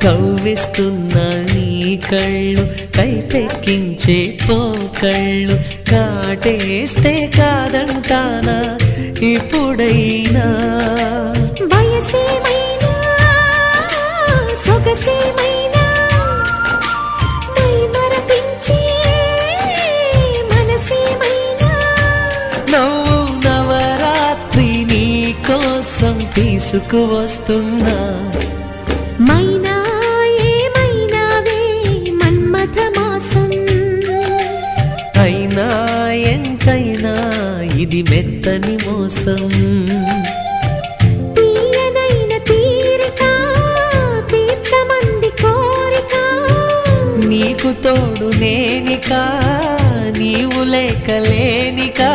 కవ్విస్తున్న నీ కళ్ళు కైపెక్కించే పోకళ్ళు కాటేస్తే కాదంటానా ఇప్పుడైనా వయసేమైనా సొగసేమైనా మైమరపించే మనసేమైనా నవ్వు నవరాత్రి నీ కోసం తీసుకువస్తున్నా మైనా ఏమైనావే మన్మథ మాసం అయినా ఎంతైనా ఇది మెత్తని మోసం తీయనైన తీరిక తీర్చమంది కోరిక నీకు తోడు నేనికా నీవు లేక లేనికా